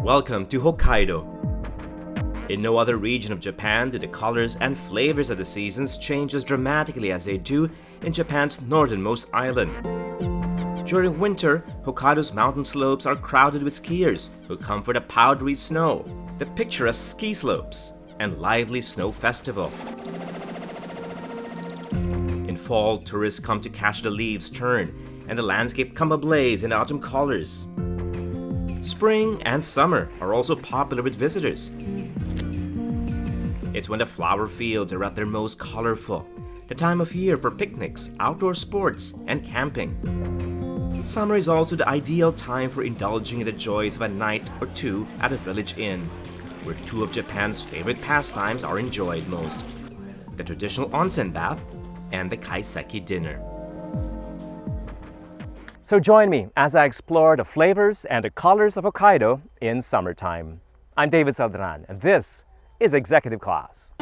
Welcome to Hokkaido. In no other region of Japan do the colors and flavors of the seasons change as dramatically as they do in Japan's northernmost island. During winter, Hokkaido's mountain slopes are crowded with skiers who come for the powdery snow, the picturesque ski slopes, and lively snow festival. In fall, tourists come to catch the leaves turn and the landscape come ablaze in autumn colors. Spring and summer are also popular with visitors. It's when the flower fields are at their most colorful, the time of year for picnics, outdoor sports, and camping. Summer is also the ideal time for indulging in the joys of a night or two at a village inn, where two of Japan's favorite pastimes are enjoyed most: the traditional onsen bath and the Kaiseki dinner. So join me as I explore the flavors and the colors of Hokkaido in summertime. I'm David Celdran, and this is Executive Class.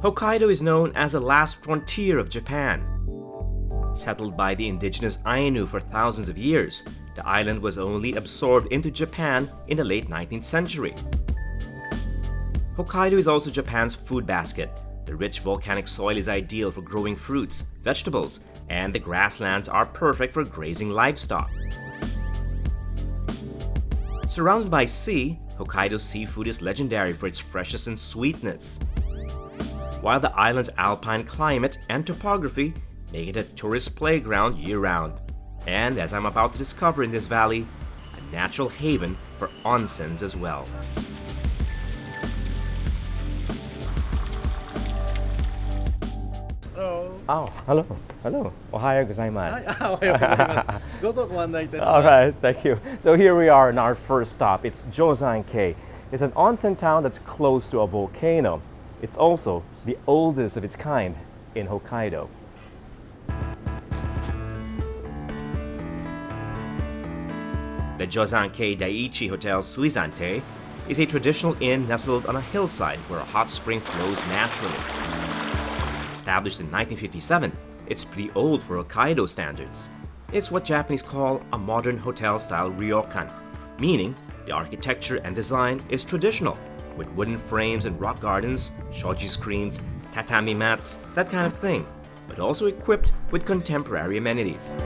Hokkaido is known as the last frontier of Japan. Settled by the indigenous Ainu for thousands of years, the island was only absorbed into Japan in the late 19th century. Hokkaido is also Japan's food basket. The rich volcanic soil is ideal for growing fruits, vegetables, and the grasslands are perfect for grazing livestock. Surrounded by sea, Hokkaido's seafood is legendary for its freshness and sweetness, while the island's alpine climate and topography make it a tourist playground year-round, and as I'm about to discover in this valley, a natural haven for onsens as well. Hello. Ohayou gozaimasu. おはようございます。どうぞご案内いたします。 All right, thank you. So here we are in our first stop. It's Jozankei. It's an onsen town that's close to a volcano. It's also the oldest of its kind in Hokkaido. The Jozankei Daiichi Hotel Suizante is a traditional inn nestled on a hillside where a hot spring flows naturally. Established in 1957, it's pretty old for Hokkaido standards. It's what Japanese call a modern hotel-style ryokan, meaning the architecture and design is traditional, with wooden frames and rock gardens, shoji screens, tatami mats, that kind of thing, but also equipped with contemporary amenities.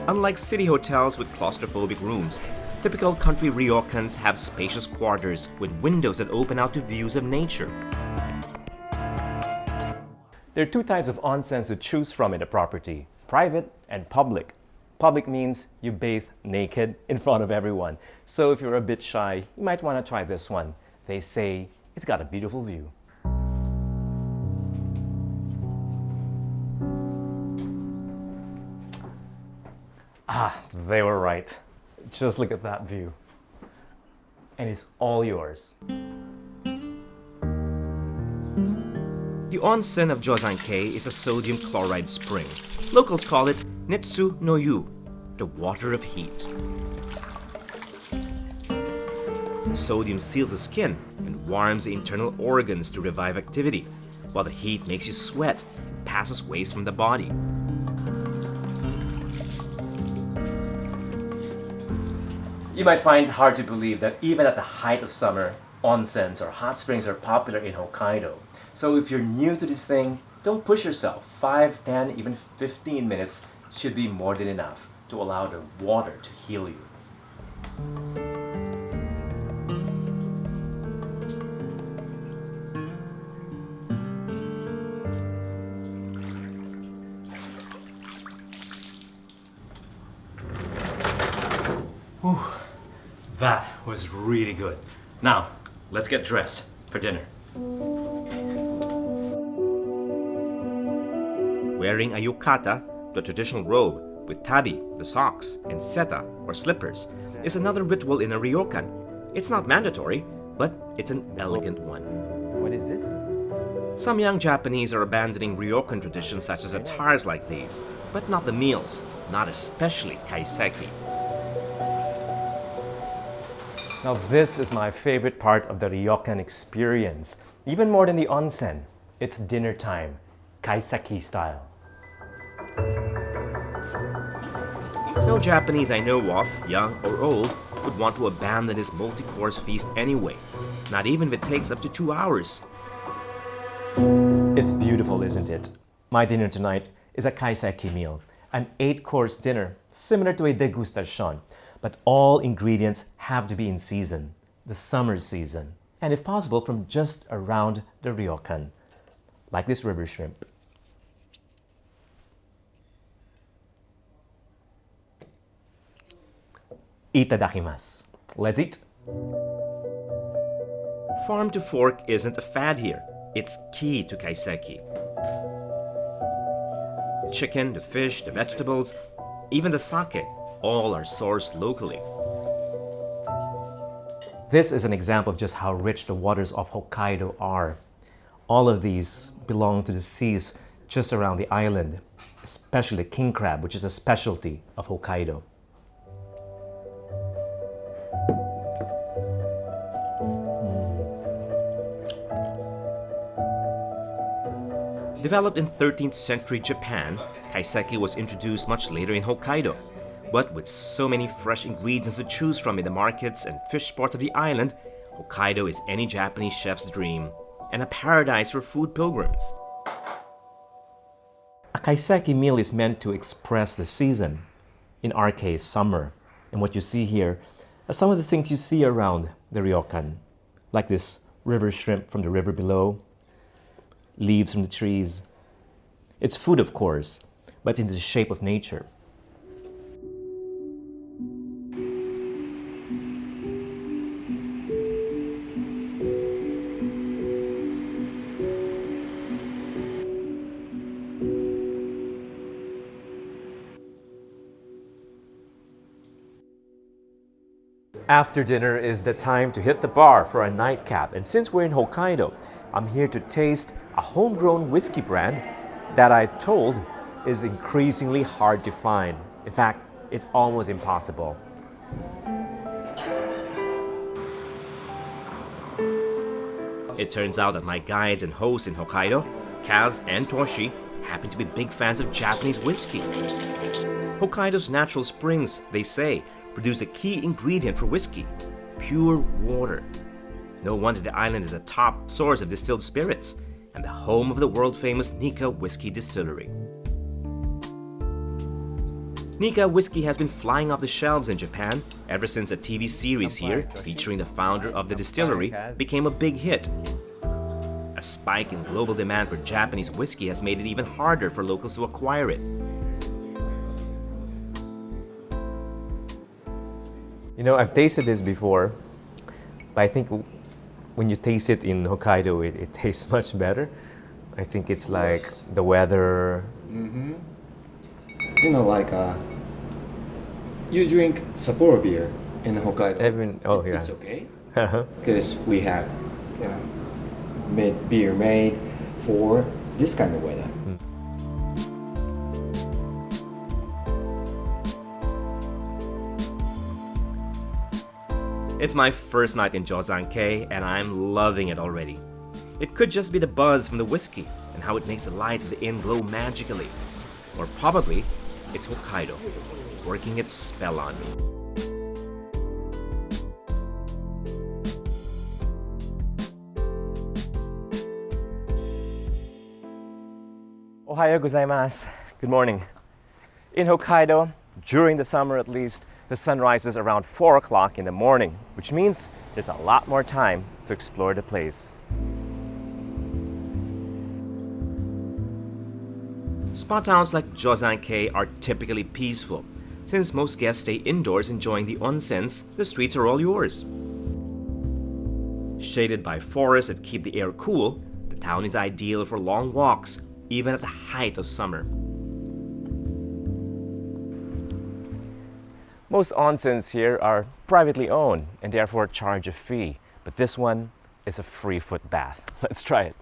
Unlike city hotels with claustrophobic rooms, typical country ryokans have spacious quarters with windows that open out to views of nature. There are two types of onsens to choose from in a property: private and public. Public means you bathe naked in front of everyone. So if you're a bit shy, you might want to try this one. They say it's got a beautiful view. They were right. Just look at that view. And it's all yours. The onsen of Jozankei is a sodium chloride spring. Locals call it Netsu no Yu, the water of heat. Sodium seals the skin and warms the internal organs to revive activity, while the heat makes you sweat and passes waste from the body. You might find it hard to believe that even at the height of summer, onsens or hot springs are popular in Hokkaido. So if you're new to this thing, don't push yourself. 5, 10, even 15 minutes should be more than enough to allow the water to heal you. Whew. That was really good. Now, let's get dressed for dinner. Wearing a yukata, the traditional robe, with tabi, the socks, and seta, or slippers, is another ritual in a ryokan. It's not mandatory, but it's an elegant one. What is this? Some young Japanese are abandoning ryokan traditions such as attires like these, but not the meals, not especially kaiseki. Now this is my favorite part of the ryokan experience, even more than the onsen. It's dinner time, Kaiseki style. No Japanese I know of, young or old, would want to abandon this multi-course feast anyway, not even if it takes up to 2 hours. It's beautiful, isn't it? My dinner tonight is a Kaiseki meal, an 8-course dinner, similar to a degustation, but all ingredients have to be in season, the summer season, and if possible from just around the ryokan, like this river shrimp. Itadakimasu. Let's eat. Farm to fork isn't a fad here. It's key to Kaiseki. Chicken, the fish, the vegetables, even the sake, all are sourced locally. This is an example of just how rich the waters of Hokkaido are. All of these belong to the seas just around the island, especially king crab, which is a specialty of Hokkaido. Developed in 13th century Japan, Kaiseki was introduced much later in Hokkaido. But with so many fresh ingredients to choose from in the markets and fish ports of the island, Hokkaido is any Japanese chef's dream and a paradise for food pilgrims. A kaiseki meal is meant to express the season, in our case, summer. And what you see here are some of the things you see around the ryokan, like this river shrimp from the river below, leaves from the trees. It's food, of course, but it's in the shape of nature. After dinner is the time to hit the bar for a nightcap. And since we're in Hokkaido, I'm here to taste a homegrown whiskey brand that I'm told is increasingly hard to find. In fact, it's almost impossible. It turns out that my guides and hosts in Hokkaido, Kaz and Toshi, happen to be big fans of Japanese whiskey. Hokkaido's natural springs, they say, produce a key ingredient for whiskey: pure water. No wonder the island is a top source of distilled spirits and the home of the world-famous Nikka whiskey distillery. Nikka whiskey has been flying off the shelves in Japan ever since a TV series here featuring the founder of the distillery became a big hit. A spike in global demand for Japanese whiskey has made it even harder for locals to acquire it. You know, I've tasted this before, but I think when you taste it in Hokkaido, it tastes much better. I think it's like the weather. Mm-hmm. You know, like you drink Sapporo beer in Hokkaido. Oh yeah. It's okay because we have, you know, beer made for this kind of weather. It's my first night in Jozankei and I'm loving it already. It could just be the buzz from the whiskey and how it makes the lights of the inn glow magically. Or probably it's Hokkaido working its spell on me. Ohayou gozaimasu. Good morning. In Hokkaido, during the summer at least, the sun rises around 4 o'clock in the morning, which means there's a lot more time to explore the place. Spa towns like Jozankei are typically peaceful. Since most guests stay indoors enjoying the onsens, the streets are all yours. Shaded by forests that keep the air cool, the town is ideal for long walks, even at the height of summer. Most onsens here are privately owned and therefore charge a fee, but this one is a free foot bath. Let's try it.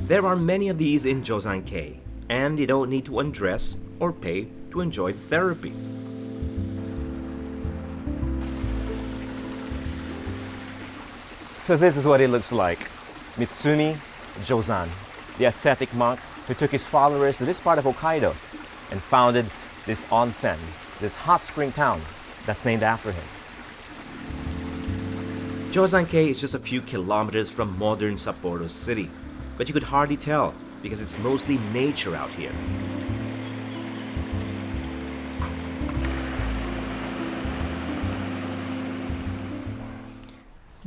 There are many of these in Jozankei, and you don't need to undress or pay to enjoy therapy. So this is what it looks like. Mitsumi Jozan, the ascetic monk who took his followers to this part of Hokkaido and founded this onsen, this hot spring town that's named after him. Jozankei is just a few kilometers from modern Sapporo City, but you could hardly tell because it's mostly nature out here.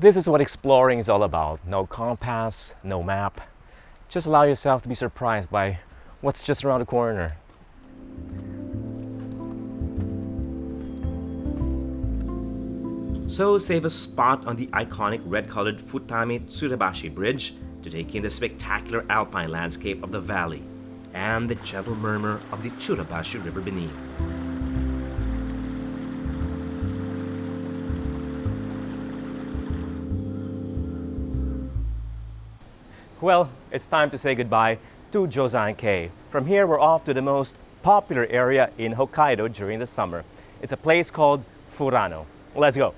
This is what exploring is all about. No compass, no map. Just allow yourself to be surprised by what's just around the corner. So save a spot on the iconic red-colored Futame Tsurebashi Bridge to take in the spectacular alpine landscape of the valley and the gentle murmur of the Tsurebashi River beneath. Well, it's time to say goodbye to Jozankei. From here, we're off to the most popular area in Hokkaido during the summer. It's a place called Furano. Let's go.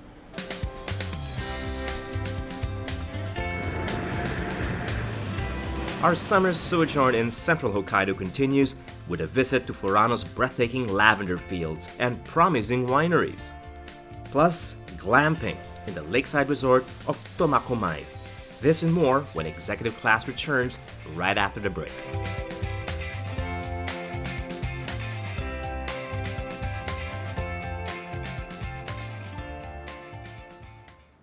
Our summer sojourn in central Hokkaido continues with a visit to Furano's breathtaking lavender fields and promising wineries. Plus, glamping in the lakeside resort of Tomakomai. This and more when Executive Class returns right after the break.